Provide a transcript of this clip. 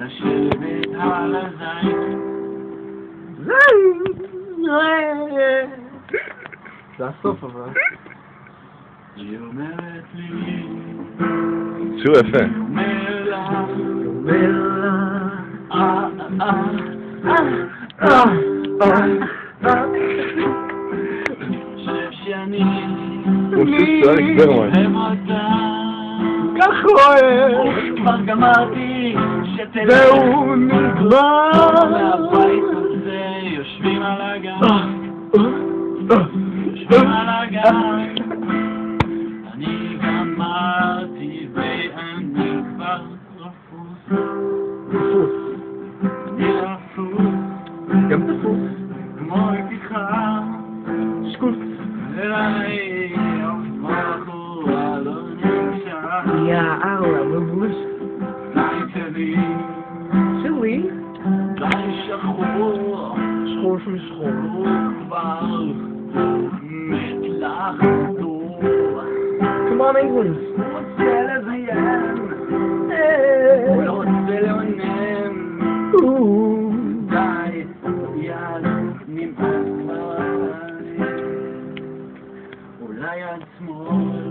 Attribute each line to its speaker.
Speaker 1: לשבת על הזין.
Speaker 2: זה הסוף אבל.
Speaker 1: היא אומרת לי,
Speaker 3: שיר יפה.
Speaker 1: היא אומר לה, אני חושב שאני
Speaker 3: כמו שיר אריק ברמן.
Speaker 1: אוהב אותה,
Speaker 2: כך אוהב,
Speaker 1: כבר גמרתי שתלך,
Speaker 2: והוא נגמר.
Speaker 1: מהבית הזה יושבים על הגן, יושבים על הגן. אני גמרתי ואני כבר רפוס, אני רפוס
Speaker 2: גם תפוס.
Speaker 1: כמו יתיחה
Speaker 2: שקוף.
Speaker 1: אליי בחורה לא נקשה,
Speaker 2: יאללה, מבוש.
Speaker 1: די שלי,
Speaker 2: שלי.
Speaker 1: די שחור,
Speaker 2: שחור של שחור.
Speaker 1: הוא כבר מת לחזור.
Speaker 2: Come on, England.
Speaker 1: רוצה לזיין, הוא לא רוצה לעונן, די, יד נמאס כבר, אולי יד שמאל